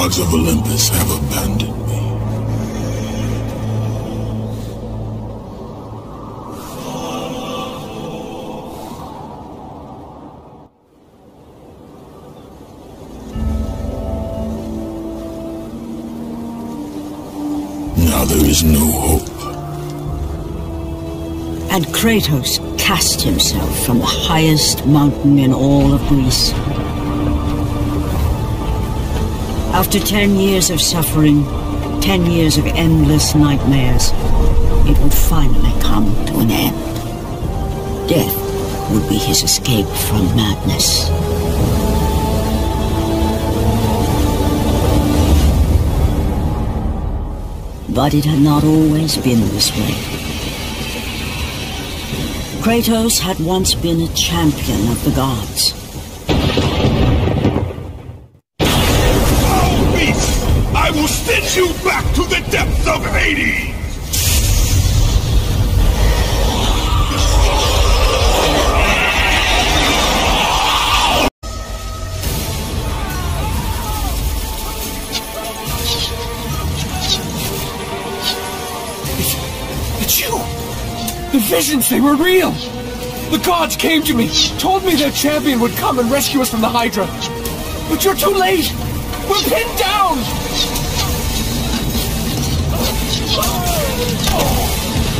gods of Olympus have abandoned me. Now there is no hope. And Kratos cast himself from the highest mountain in all of Greece. After 10 years of suffering, 10 years of endless nightmares, it would finally come to an end. Death would be his escape from madness. But it had not always been this way. Kratos had once been a champion of the gods. Foul beast! I will send you back to the depths of Hades! The visions, they were real! The gods came to me, told me their champion would come and rescue us from the Hydra. But you're too late! We're pinned down!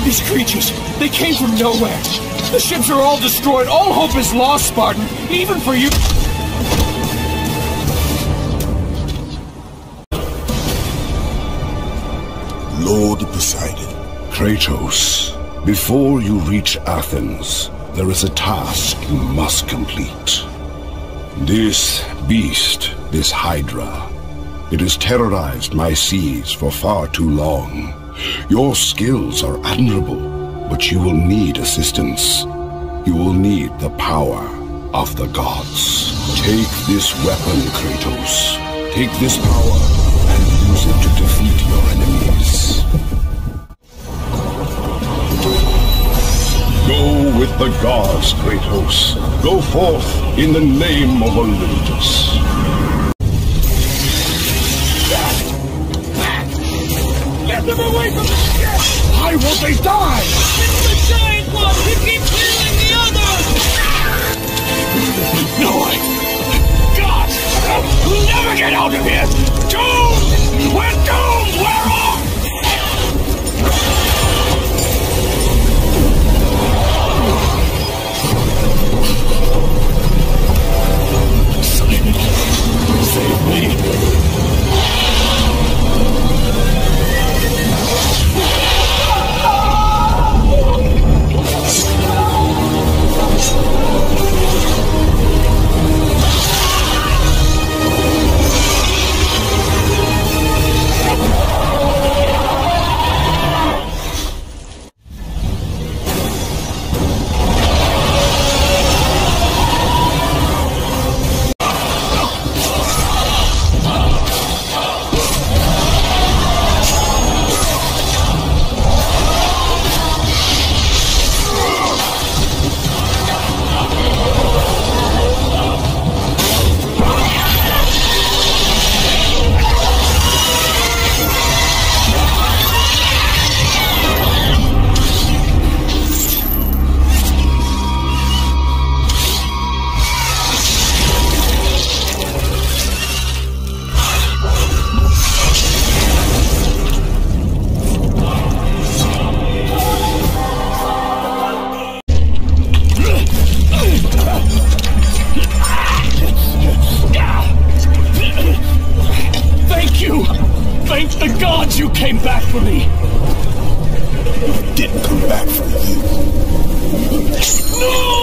These creatures, they came from nowhere. The ships are all destroyed, all hope is lost, Spartan, even for you. Lord Poseidon. Kratos, before you reach Athens, there is a task you must complete. This beast, this Hydra, it has terrorized my seas for far too long. Your skills are admirable, but you will need assistance. You will need the power of the gods. Take this weapon, Kratos. Take this power and use it to defeat your enemies. Go with the gods, Kratos. Go forth in the name of Olympus. Get them away from the ship! Why won't they die? It's the giant one! He keeps killing the others! No way! Gods! We'll never get out of here! Doomed! We're doomed! We're off! Save me! You came back for me! I didn't come back for you. No!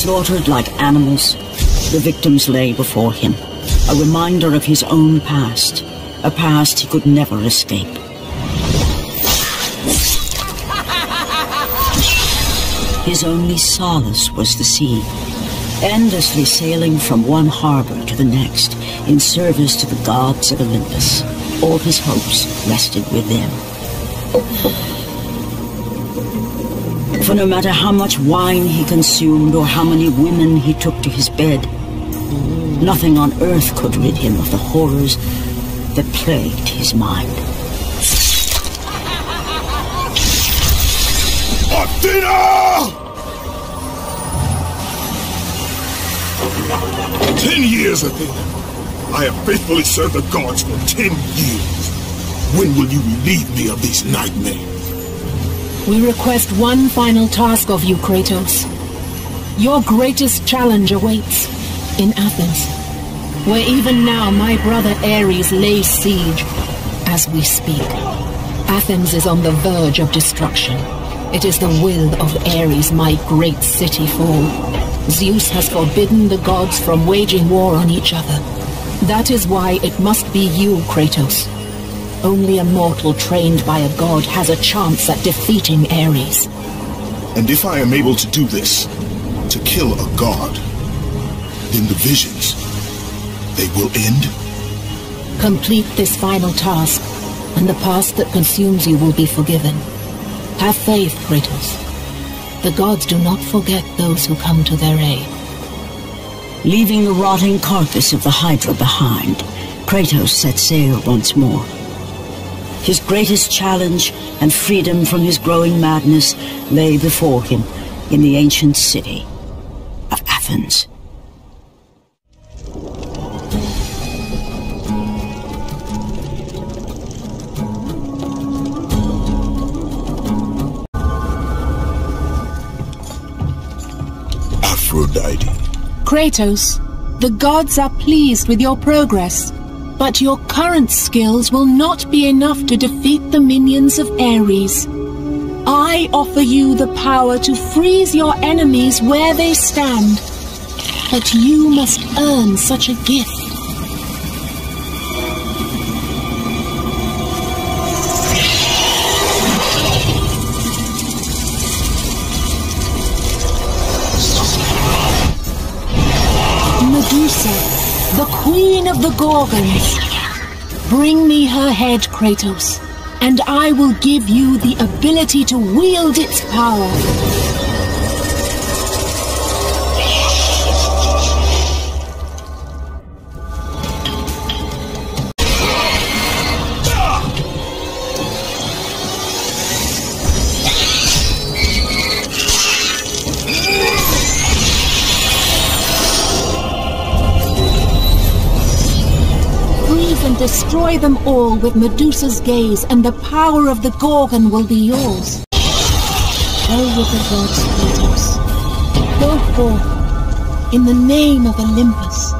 Slaughtered like animals, the victims lay before him, a reminder of his own past, a past he could never escape. His only solace was the sea, endlessly sailing from one harbor to the next in service to the gods of Olympus. All his hopes rested with them. For no matter how much wine he consumed or how many women he took to his bed, nothing on earth could rid him of the horrors that plagued his mind. Athena! 10 years, Athena. I have faithfully served the gods for 10 years. When will you relieve me of these nightmares? We request one final task of you, Kratos. Your greatest challenge awaits in Athens, where even now my brother Ares lays siege as we speak. Athens is on the verge of destruction. It is the will of Ares my great city fall. Zeus has forbidden the gods from waging war on each other. That is why it must be you, Kratos. Only a mortal trained by a god has a chance at defeating Ares. And if I am able to do this, to kill a god, then the visions, they will end? Complete this final task, and the past that consumes you will be forgiven. Have faith, Kratos. The gods do not forget those who come to their aid. Leaving the rotting carcass of the Hydra behind, Kratos set sail once more. His greatest challenge and freedom from his growing madness lay before him in the ancient city of Athens. Aphrodite. Kratos, the gods are pleased with your progress, but your current skills will not be enough to defeat the minions of Ares. I offer you the power to freeze your enemies where they stand, but you must earn such a gift. Medusa, the queen of the Gorgons. Bring me her head, Kratos, and I will give you the ability to wield its power. Destroy them all with Medusa's gaze, and the power of the Gorgon will be yours. Go with the gods, Kratos. Go forth in the name of Olympus.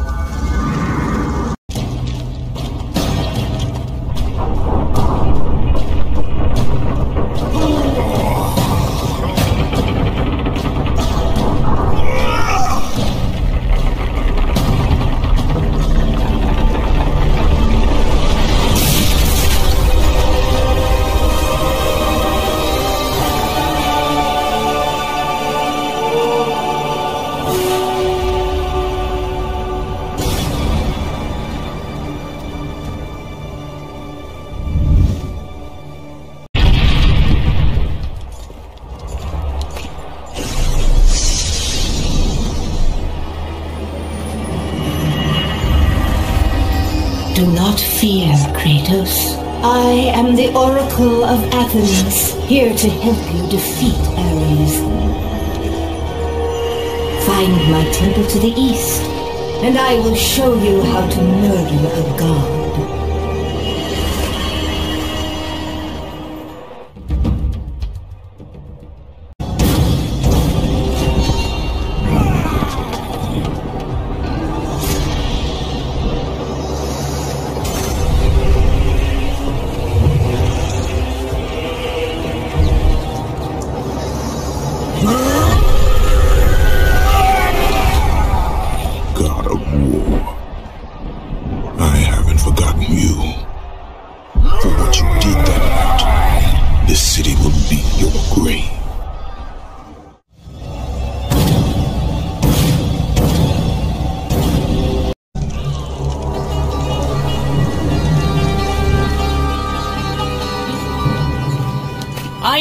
Do not fear, Kratos. I am the Oracle of Athens, here to help you defeat Ares. Find my temple to the east, and I will show you how to murder a god.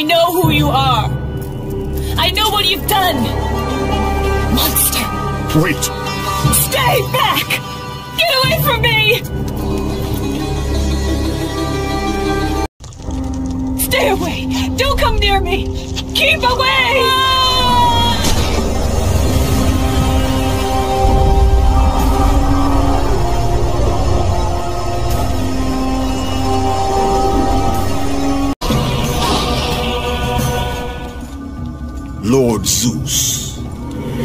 I know who you are. I know what you've done. Monster. Wait! Stay back! Get away from me! Stay away! Don't come near me! Keep away! Lord Zeus.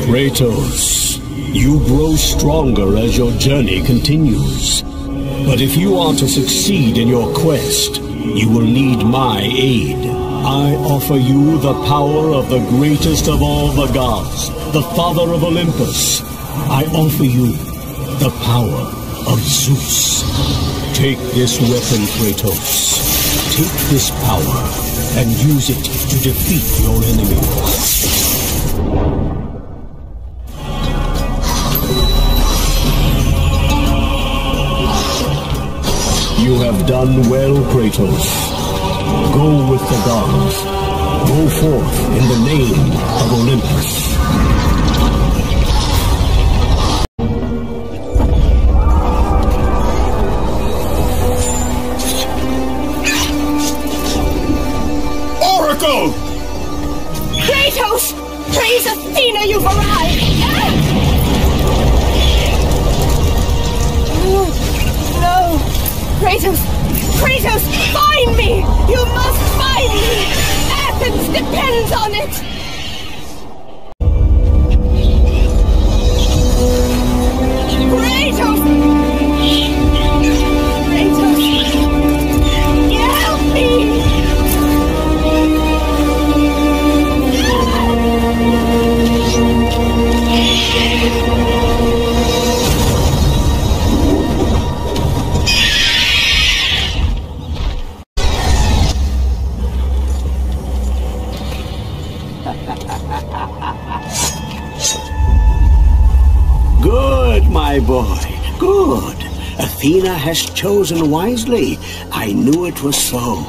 Kratos, you grow stronger as your journey continues. But if you are to succeed in your quest, you will need my aid. I offer you the power of the greatest of all the gods, the father of Olympus. I offer you the power of Zeus. Take this weapon, Kratos. Take this power and use it to defeat your enemies. You have done well, Kratos. Go with the gods. Go forth in the name of Olympus. Oracle! Kratos! Praise Athena, you've arrived! No! Kratos! Kratos! Find me! You must find me! Athens depends on it! Kratos! Kratos! Help me! Good, my boy, good. Athena has chosen wisely. I knew it was so.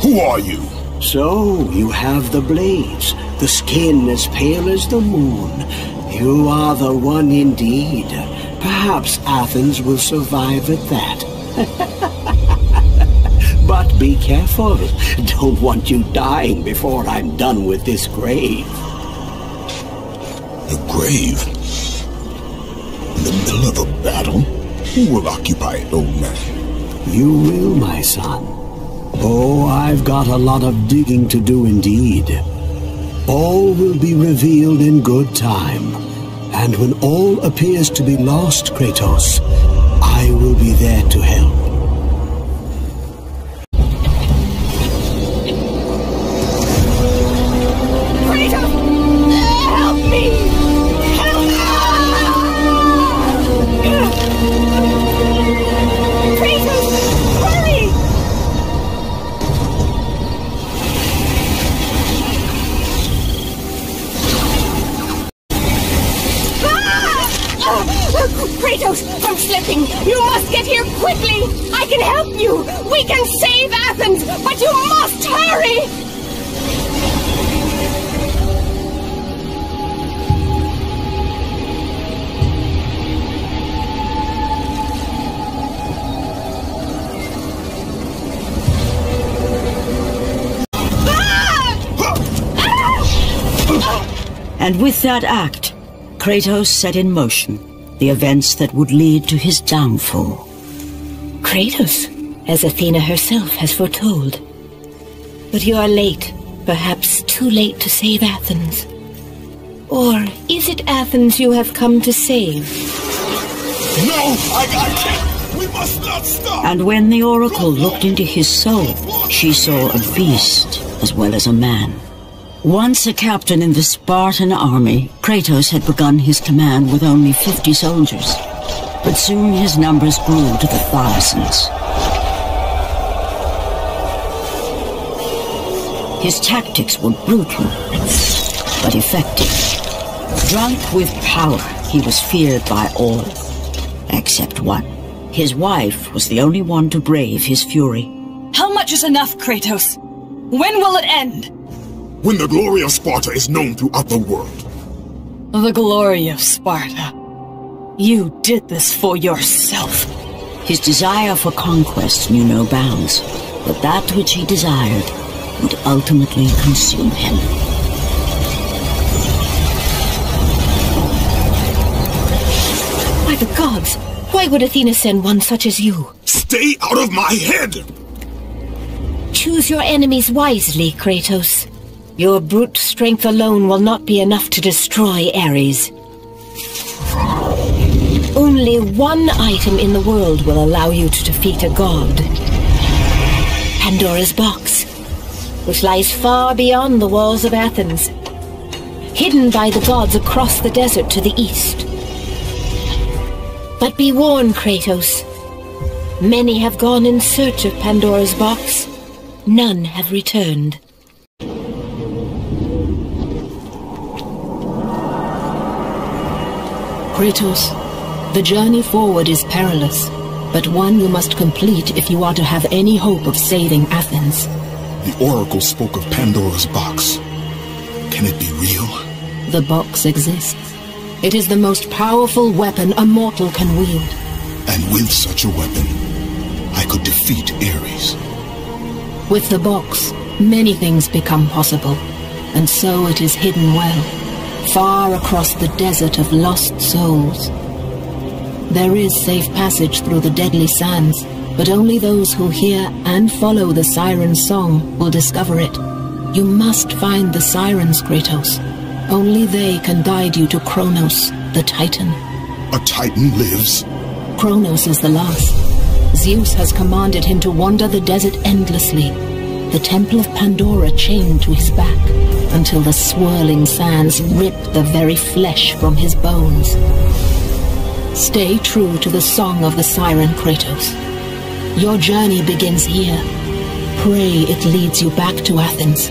Who are you? So, you have the blades, the skin as pale as the moon. You are the one indeed. Perhaps Athens will survive at that. But be careful. Don't want you dying before I'm done with this grave. The grave? In the middle of a battle? Who will occupy it, old man? You will, my son. Oh, I've got a lot of digging to do indeed. All will be revealed in good time. And when all appears to be lost, Kratos, I will be there to help. Kratos! Help me! Help me! Kratos! Hurry! Kratos, I'm slipping! You must get here quickly! I can help you! We can save Athens! But you must hurry! And with that act, Kratos set in motion the events that would lead to his downfall. Kratos, as Athena herself has foretold. But you are late, perhaps too late to save Athens. Or is it Athens you have come to save? No! I can't! We must not stop! And when the Oracle looked into his soul, she saw a beast as well as a man. Once a captain in the Spartan army, Kratos had begun his command with only 50 soldiers. But soon his numbers grew to the thousands. His tactics were brutal, but effective. Drunk with power, he was feared by all, except one. His wife was the only one to brave his fury. How much is enough, Kratos? When will it end? When the glory of Sparta is known throughout the world. The glory of Sparta. You did this for yourself. His desire for conquest knew no bounds, but that which he desired would ultimately consume him. By the gods, why would Athena send one such as you? Stay out of my head! Choose your enemies wisely, Kratos. Your brute strength alone will not be enough to destroy Ares. Only one item in the world will allow you to defeat a god. Pandora's box, which lies far beyond the walls of Athens, hidden by the gods across the desert to the east. But be warned, Kratos. Many have gone in search of Pandora's box. None have returned. Kratos, the journey forward is perilous, but one you must complete if you are to have any hope of saving Athens. The Oracle spoke of Pandora's box. Can it be real? The box exists. It is the most powerful weapon a mortal can wield. And with such a weapon, I could defeat Ares. With the box, many things become possible, and so it is hidden well, far across the desert of lost souls. There is safe passage through the deadly sands, but only those who hear and follow the siren's song will discover it. You must find the sirens, Kratos. Only they can guide you to Kronos, the Titan. A Titan lives? Kronos is the last. Zeus has commanded him to wander the desert endlessly, the temple of Pandora chained to his back, until the swirling sands rip the very flesh from his bones. Stay true to the song of the siren, Kratos. Your journey begins here. Pray it leads you back to Athens,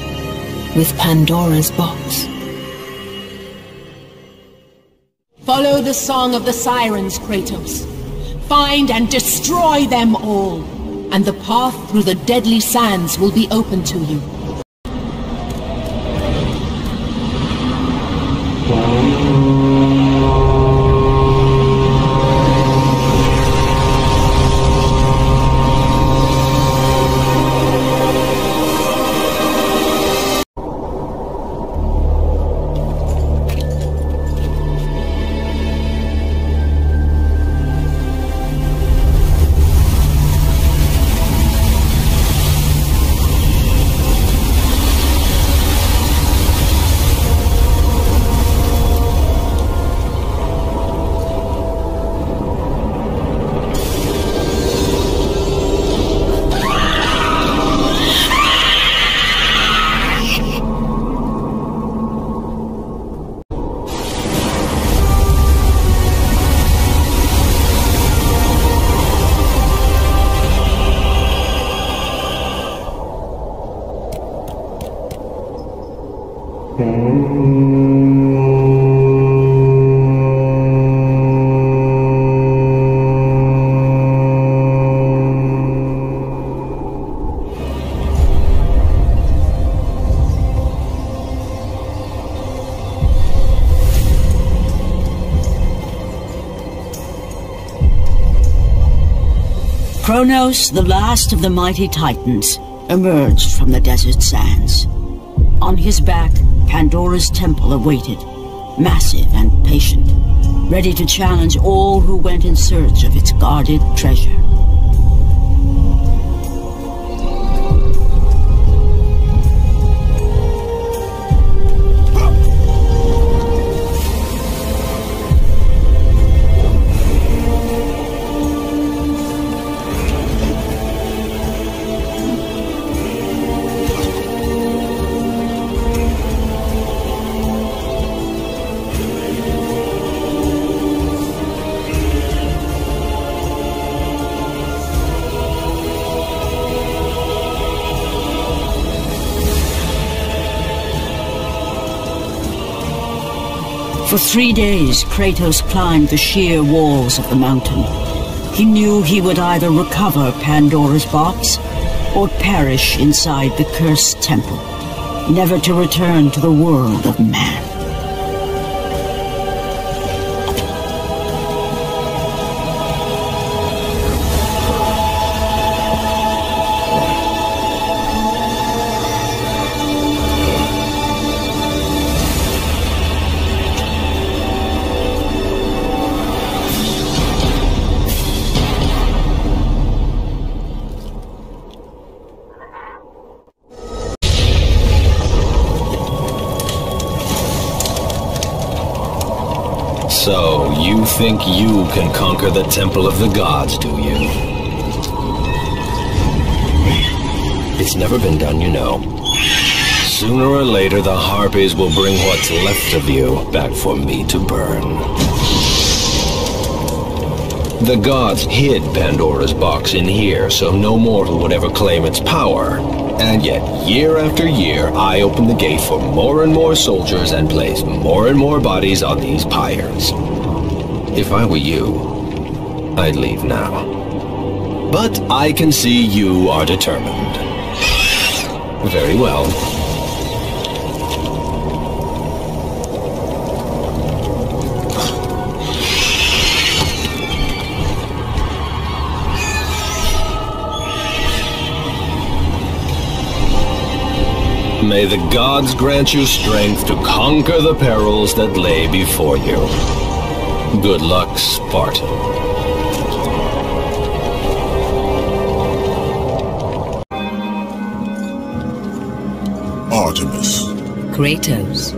with Pandora's box. Follow the song of the sirens, Kratos. Find and destroy them all, and the path through the deadly sands will be open to you. Kronos, the last of the mighty Titans, emerged from the desert sands. On his back, Pandora's temple awaited, massive and patient, ready to challenge all who went in search of its guarded treasure. For 3 days, Kratos climbed the sheer walls of the mountain. He knew he would either recover Pandora's box or perish inside the cursed temple, never to return to the world of man. So, you think you can conquer the Temple of the Gods, do you? It's never been done, you know. Sooner or later, the Harpies will bring what's left of you back for me to burn. The gods hid Pandora's box in here, so no mortal would ever claim its power. And yet, year after year, I open the gate for more and more soldiers and place more and more bodies on these pyres. If I were you, I'd leave now. But I can see you are determined. Very well. May the gods grant you strength to conquer the perils that lay before you. Good luck, Spartan. Artemis. Kratos,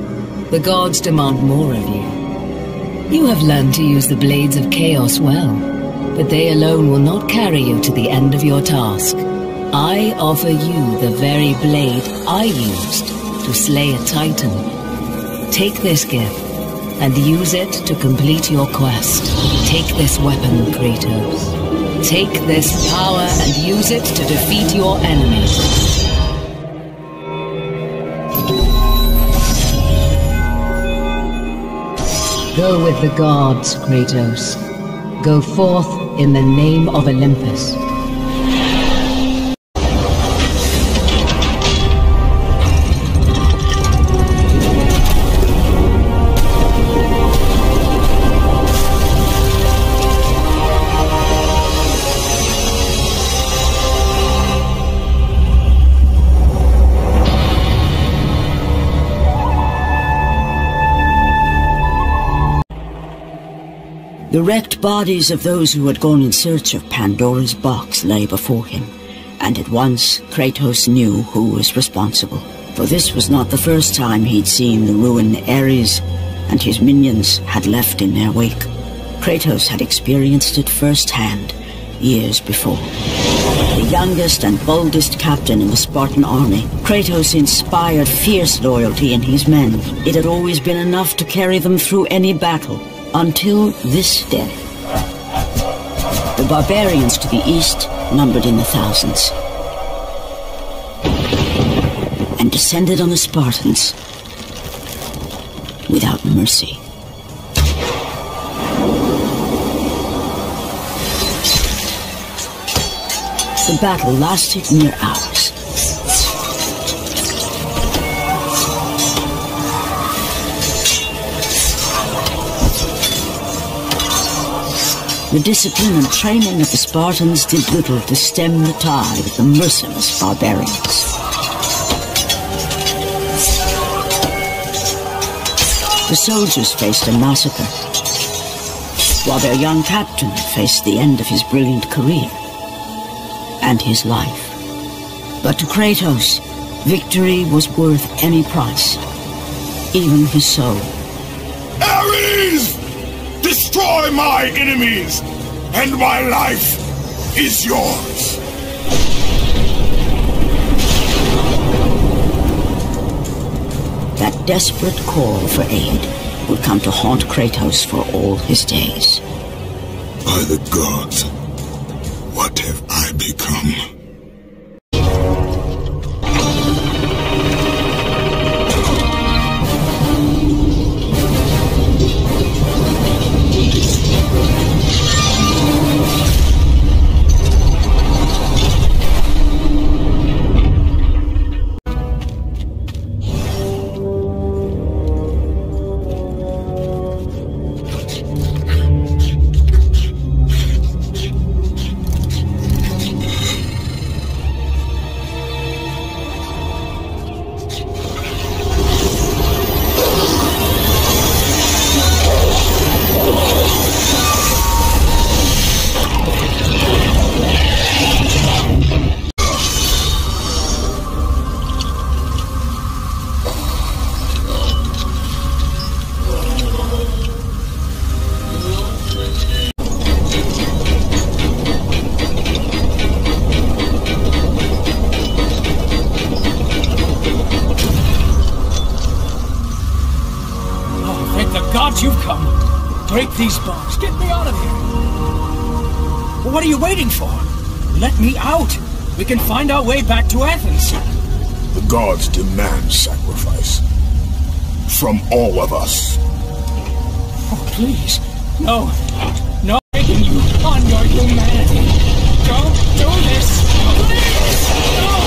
the gods demand more of you. You have learned to use the blades of chaos well, but they alone will not carry you to the end of your task. I offer you the very blade I used to slay a titan. Take this gift and use it to complete your quest. Take this weapon, Kratos. Take this power and use it to defeat your enemies. Go with the gods, Kratos. Go forth in the name of Olympus. The wrecked bodies of those who had gone in search of Pandora's box lay before him, and at once Kratos knew who was responsible. For this was not the first time he'd seen the ruin Ares and his minions had left in their wake. Kratos had experienced it firsthand, years before. The youngest and boldest captain in the Spartan army, Kratos inspired fierce loyalty in his men. It had always been enough to carry them through any battle. Until this day. The barbarians to the east numbered in the thousands, and descended on the Spartans without mercy. The battle lasted near hours. The discipline and training of the Spartans did little to stem the tide of the merciless barbarians. The soldiers faced a massacre, while their young captain faced the end of his brilliant career and his life. But to Kratos, victory was worth any price, even his soul. Ares! Destroy my enemies, and my life is yours. That desperate call for aid would come to haunt Kratos for all his days. By the gods, what have I become? Break these bonds. Get me out of here. Well, what are you waiting for? Let me out. We can find our way back to Athens. The gods demand sacrifice. From all of us. Oh, please. No. No, I'm begging you. On your humanity. Don't do this. Please. No.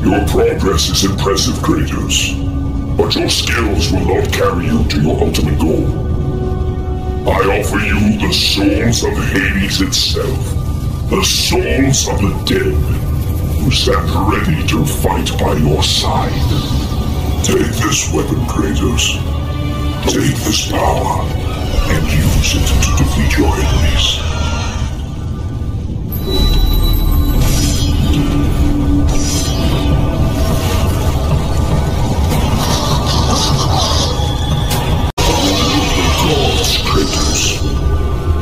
Your progress is impressive, Kratos, but your skills will not carry you to your ultimate goal. I offer you the souls of Hades itself, the souls of the dead, who stand ready to fight by your side. Take this weapon, Kratos. Take this power, and use it to defeat your enemies.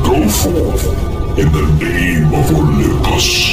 Go forth in the name of Olympus.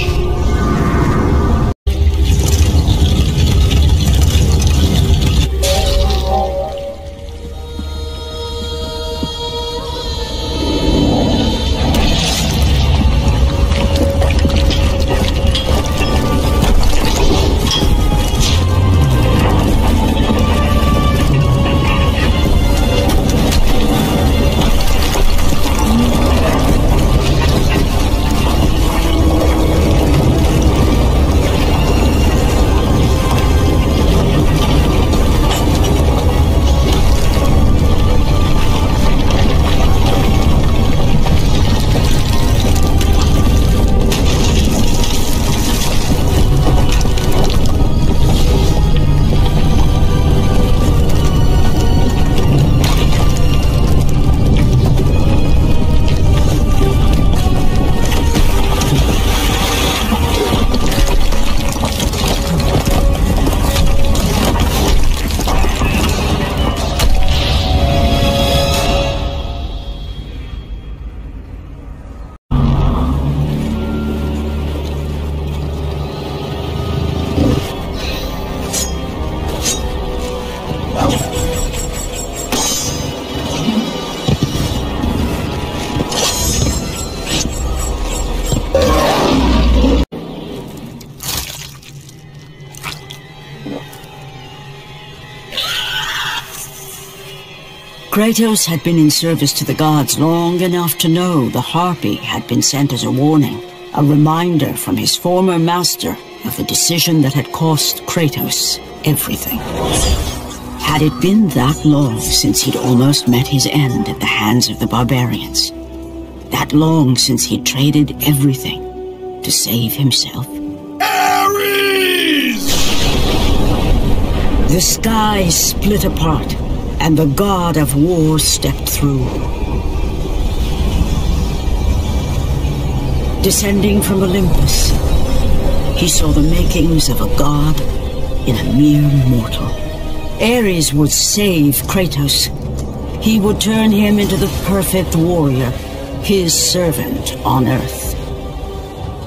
Kratos had been in service to the gods long enough to know the Harpy had been sent as a warning, a reminder from his former master of the decision that had cost Kratos everything. Had it been that long since he'd almost met his end at the hands of the barbarians? That long since he'd traded everything to save himself? Ares! The sky split apart, and the god of war stepped through. Descending from Olympus, he saw the makings of a god in a mere mortal. Ares would save Kratos. He would turn him into the perfect warrior, his servant on Earth.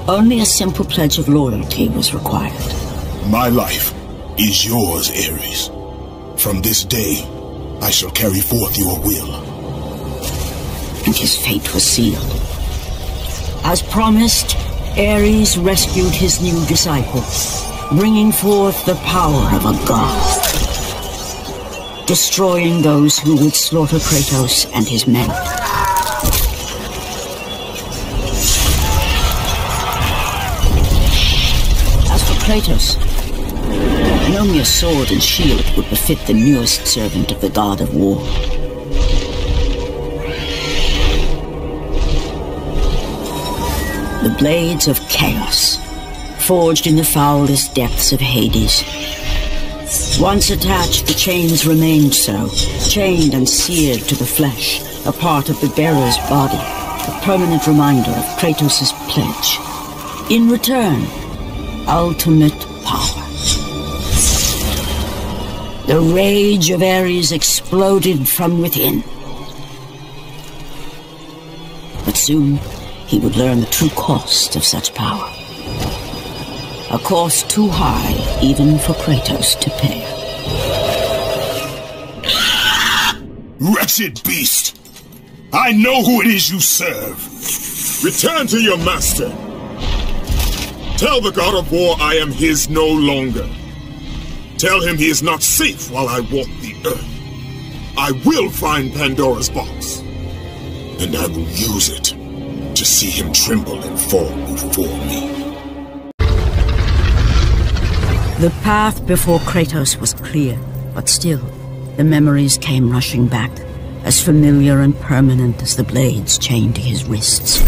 Only a simple pledge of loyalty was required. My life is yours, Ares. From this day, I shall carry forth your will. And his fate was sealed. As promised, Ares rescued his new disciple, bringing forth the power of a god, destroying those who would slaughter Kratos and his men. As for Kratos, no mere sword and shield would befit the newest servant of the god of war. The blades of chaos, forged in the foulest depths of Hades. Once attached, the chains remained so, chained and seared to the flesh, a part of the bearer's body, a permanent reminder of Kratos' pledge. In return, ultimate power. The rage of Ares exploded from within. But soon, he would learn the true cost of such power. A cost too high even for Kratos to pay. Wretched beast! I know who it is you serve! Return to your master! Tell the god of war I am his no longer. Tell him he is not safe while I walk the earth. I will find Pandora's box, and I will use it to see him tremble and fall before me. The path before Kratos was clear, but still, the memories came rushing back, as familiar and permanent as the blades chained to his wrists.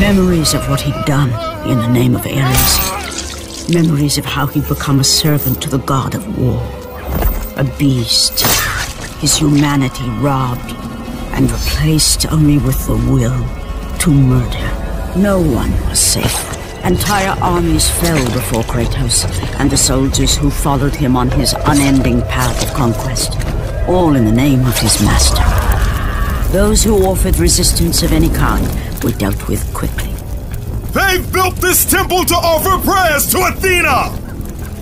Memories of what he'd done in the name of Ares. Memories of how he'd become a servant to the god of war. A beast, his humanity robbed and replaced only with the will to murder. No one was safe. Entire armies fell before Kratos and the soldiers who followed him on his unending path of conquest, all in the name of his master. Those who offered resistance of any kind were dealt with quickly. They've built this temple to offer prayers to Athena!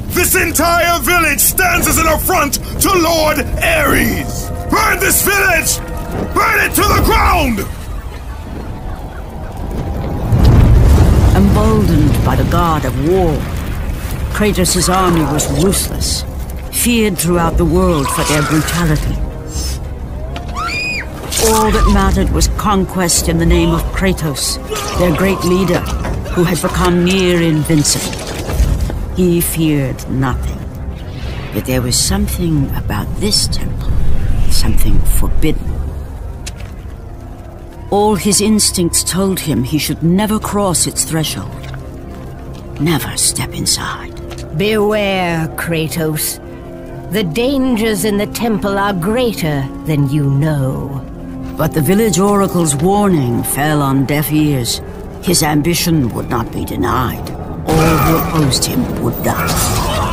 This entire village stands as an affront to Lord Ares! Burn this village! Burn it to the ground! Emboldened by the god of war, Kratos' army was ruthless, feared throughout the world for their brutality. All that mattered was conquest in the name of Kratos, their great leader, who had become near invincible. He feared nothing. But there was something about this temple, something forbidden. All his instincts told him he should never cross its threshold. Never step inside. Beware, Kratos. The dangers in the temple are greater than you know. But the village oracle's warning fell on deaf ears. His ambition would not be denied. All who opposed him would die.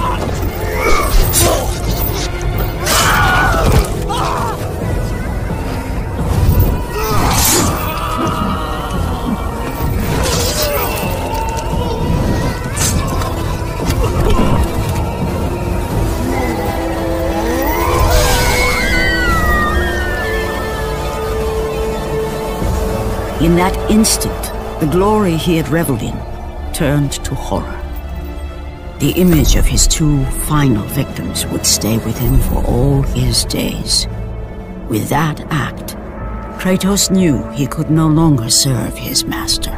In that instant, the glory he had reveled in turned to horror. The image of his two final victims would stay with him for all his days. With that act, Kratos knew he could no longer serve his master.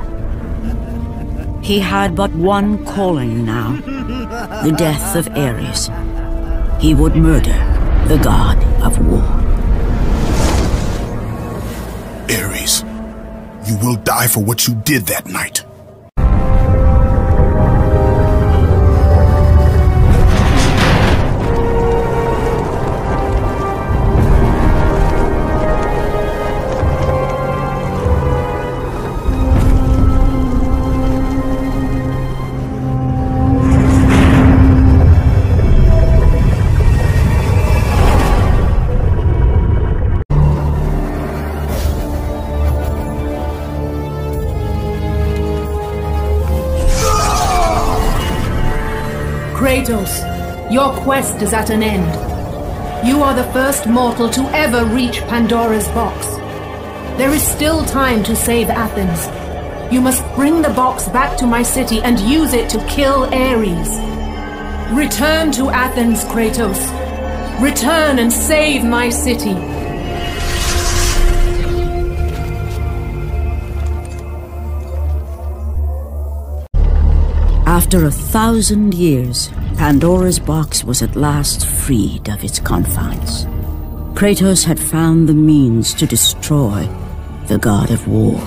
He had but one calling now, the death of Ares. He would murder the god of war. Ares, you will die for what you did that night. Kratos, your quest is at an end. You are the first mortal to ever reach Pandora's box. There is still time to save Athens. You must bring the box back to my city and use it to kill Ares. Return to Athens, Kratos. Return and save my city. After 1,000 years, Pandora's box was at last freed of its confines. Kratos had found the means to destroy the god of war.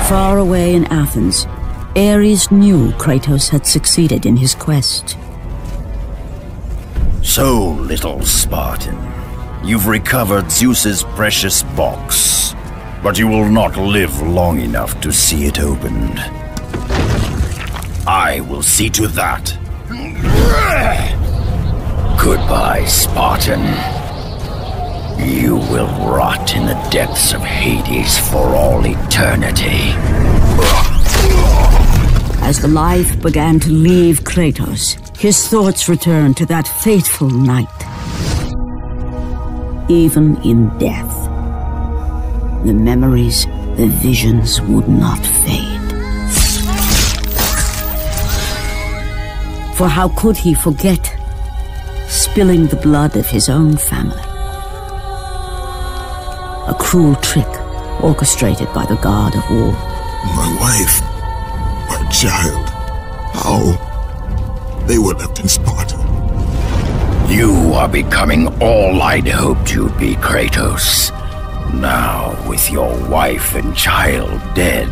Far away in Athens, Ares knew Kratos had succeeded in his quest. So, little Spartan, you've recovered Zeus's precious box, but you will not live long enough to see it opened. I will see to that. Goodbye, Spartan. You will rot in the depths of Hades for all eternity. As the life began to leave Kratos, his thoughts returned to that fateful night. Even in death, the memories, the visions would not fade. For how could he forget spilling the blood of his own family? A cruel trick orchestrated by the god of war. My wife, my child, how? They were left in Sparta. You are becoming all I'd hoped you'd be, Kratos. Now, with your wife and child dead,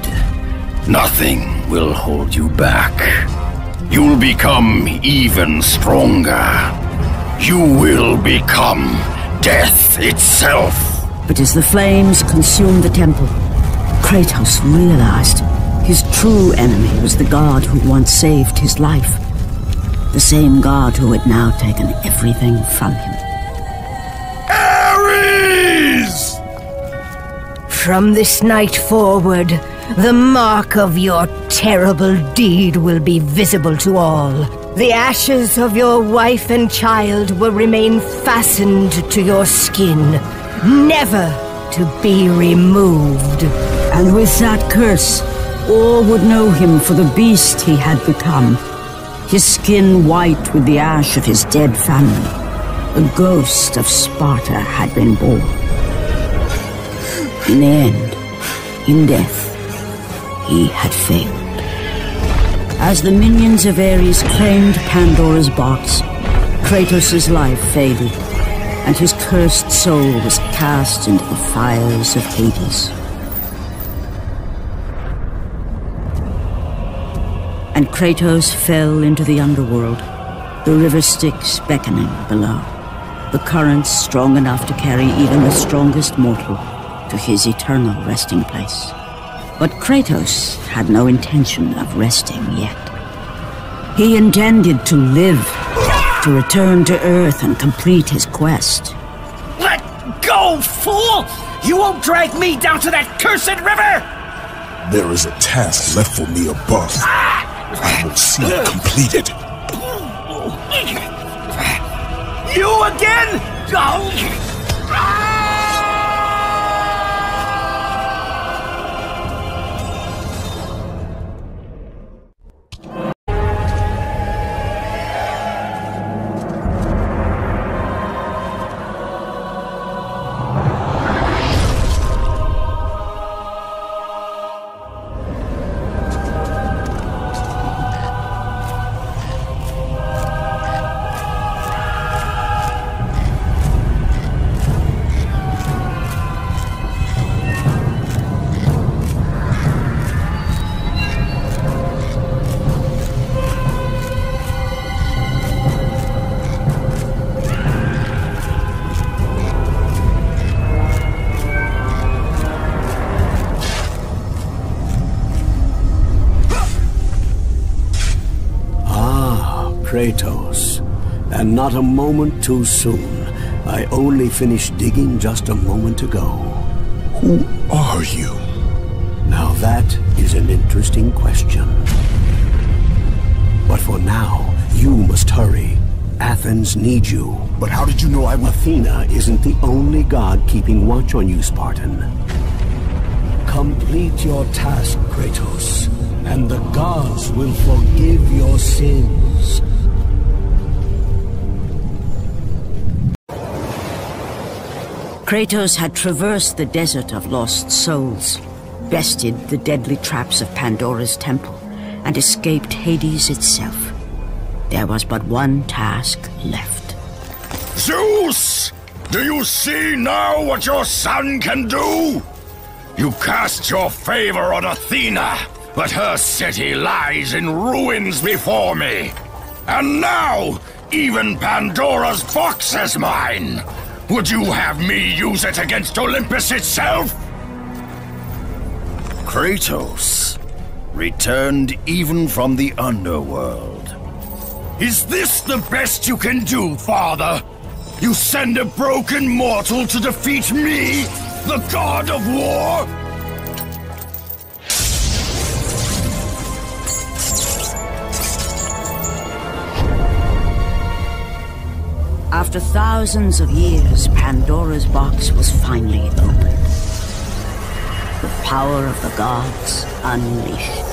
nothing will hold you back. You'll become even stronger. You will become death itself. But as the flames consumed the temple, Kratos realized his true enemy was the god who once saved his life. The same god who had now taken everything from him. Ares! From this night forward, the mark of your terrible deed will be visible to all. The ashes of your wife and child will remain fastened to your skin, never to be removed. And with that curse, all would know him for the beast he had become. His skin white with the ash of his dead family. The ghost of Sparta had been born. In the end, in death, he had failed. As the minions of Ares claimed Pandora's box, Kratos' life faded, and his cursed soul was cast into the fires of Hades. And Kratos fell into the underworld, the river Styx beckoning below, the currents strong enough to carry even the strongest mortal to his eternal resting place. But Kratos had no intention of resting yet. He intended to live, to return to Earth and complete his quest. Let go, fool! You won't drag me down to that cursed river! There is a task left for me above. I will see it completed. You again? Kratos, and not a moment too soon. I only finished digging just a moment ago. Who are you? Now that is an interesting question. But for now, you must hurry. Athens needs you. But how did you know I would... Athena isn't the only god keeping watch on you, Spartan. Complete your task, Kratos, and the gods will forgive your sins. Kratos had traversed the desert of lost souls, bested the deadly traps of Pandora's temple, and escaped Hades itself. There was but one task left. Zeus! Do you see now what your son can do? You cast your favor on Athena, but her city lies in ruins before me. And now, even Pandora's box is mine. Would you have me use it against Olympus itself? Kratos, returned even from the underworld. Is this the best you can do, father? You send a broken mortal to defeat me, the god of war? After thousands of years, Pandora's box was finally opened. The power of the gods unleashed.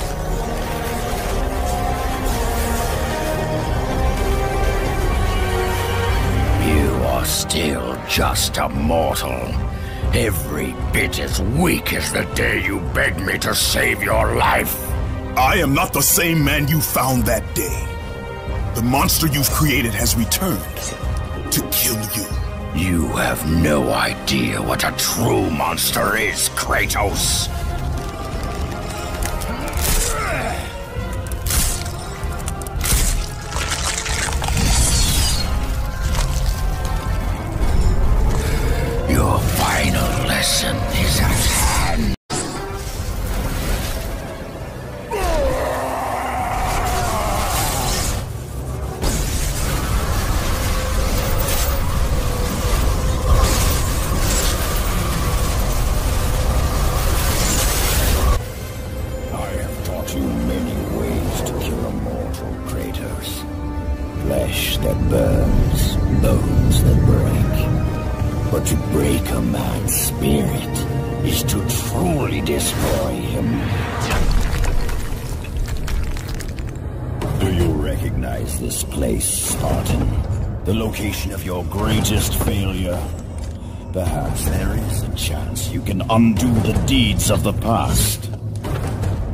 You are still just a mortal. Every bit as weak as the day you begged me to save your life. I am not the same man you found that day. The monster you've created has returned to kill you. You have no idea what a true monster is, Kratos. Your final lesson is at hand. Flesh that burns, bones that break. But to break a man's spirit is to truly destroy him. Do you recognize this place, Spartan? The location of your greatest failure? Perhaps there is a chance you can undo the deeds of the past.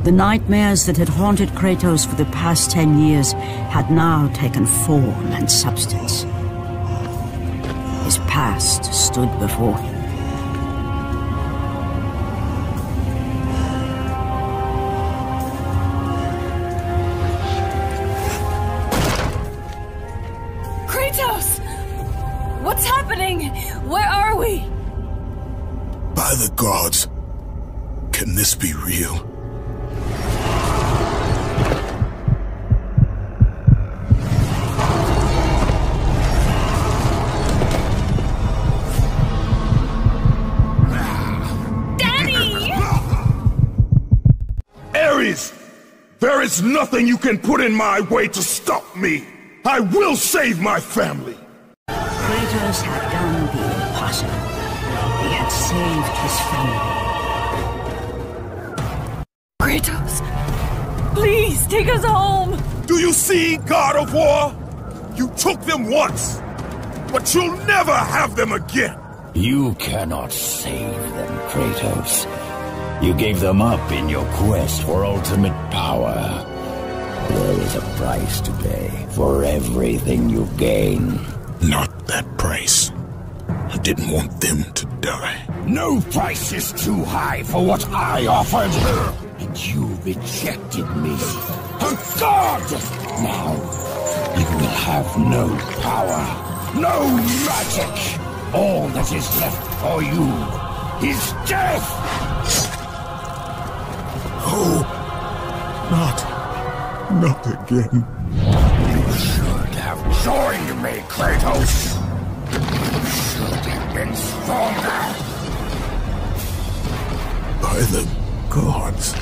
The nightmares that had haunted Kratos for the past 10 years had now taken form and substance. His past stood before him. Kratos! What's happening? Where are we? By the gods, can this be real? There is nothing you can put in my way to stop me. I will save my family. Kratos had done the impossible. He had saved his family. Kratos, please take us home. Do you see, God of War? You took them once, but you'll never have them again. You cannot save them, Kratos. You gave them up in your quest for ultimate power. There is a price to pay for everything you gain. Not that price. I didn't want them to die. No price is too high for what I offered. And you rejected me. A god! Now, you will have no power, no magic. All that is left for you is death! Oh, not again. You should. joined me, Kratos. You should have been stronger. By the gods.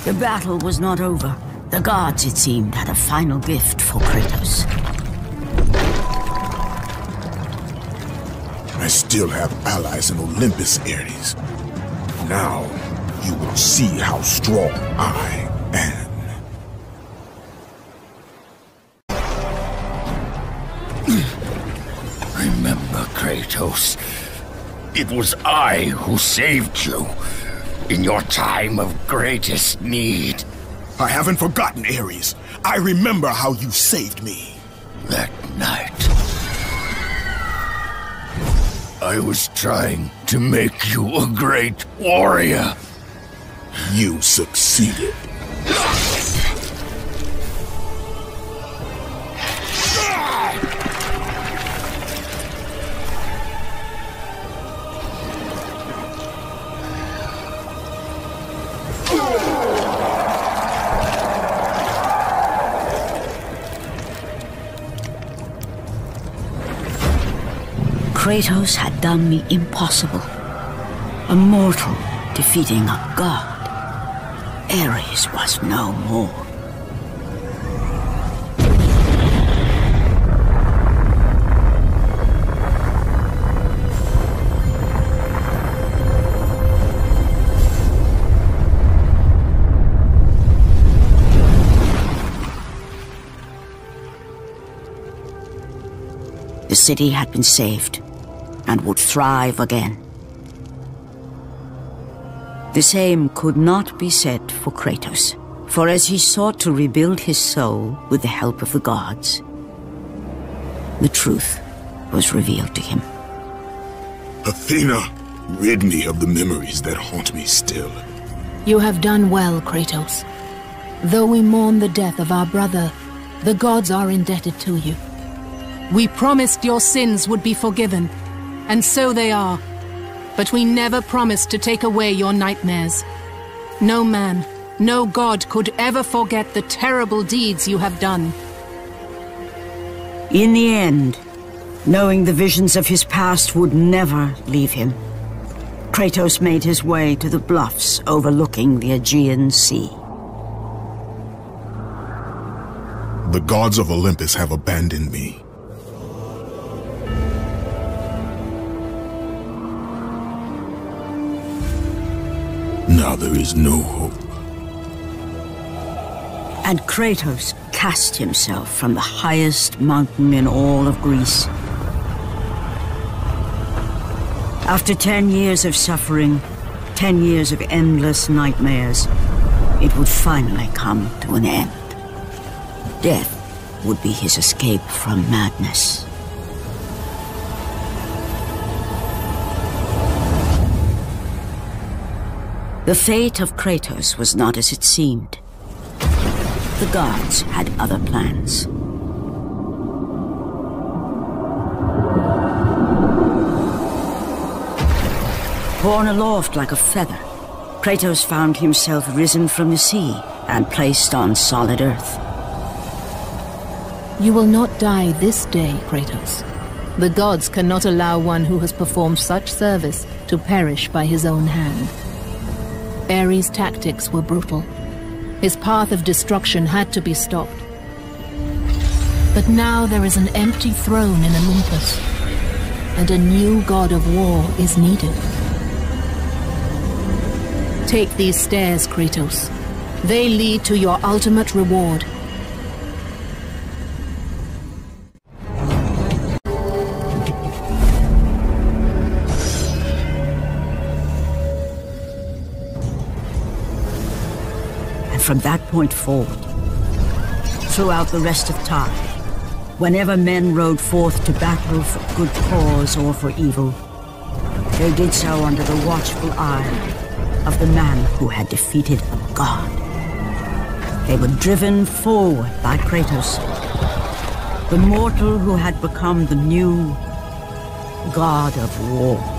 The battle was not over. The gods, it seemed, had a final gift for Kratos. I still have allies in Olympus, Ares. Now, you will see how strong I am. Remember, Kratos, it was I who saved you in your time of greatest need. I haven't forgotten, Ares. I remember how you saved me. That night, I was trying to make you a great warrior. You succeeded. Kratos had done the impossible. A mortal defeating a god. Ares was no more. The city had been saved and would thrive again. The same could not be said for Kratos, for as he sought to rebuild his soul with the help of the gods, the truth was revealed to him. Athena, rid me of the memories that haunt me still. You have done well, Kratos. Though we mourn the death of our brother, the gods are indebted to you. We promised your sins would be forgiven, and so they are. But we never promised to take away your nightmares. No man, no god could ever forget the terrible deeds you have done. In the end, knowing the visions of his past would never leave him, Kratos made his way to the bluffs overlooking the Aegean Sea. The gods of Olympus have abandoned me. Now there is no hope. And Kratos cast himself from the highest mountain in all of Greece. After 10 years of suffering, 10 years of endless nightmares, it would finally come to an end. Death would be his escape from madness. The fate of Kratos was not as it seemed. The gods had other plans. Borne aloft like a feather, Kratos found himself risen from the sea and placed on solid earth. You will not die this day, Kratos. The gods cannot allow one who has performed such service to perish by his own hand. Ares' tactics were brutal. His path of destruction had to be stopped. But now there is an empty throne in Olympus, and a new god of war is needed. Take these stairs, Kratos. They lead to your ultimate reward. From that point forward, throughout the rest of time, whenever men rode forth to battle for good cause or for evil, they did so under the watchful eye of the man who had defeated a god. They were driven forward by Kratos, the mortal who had become the new god of war.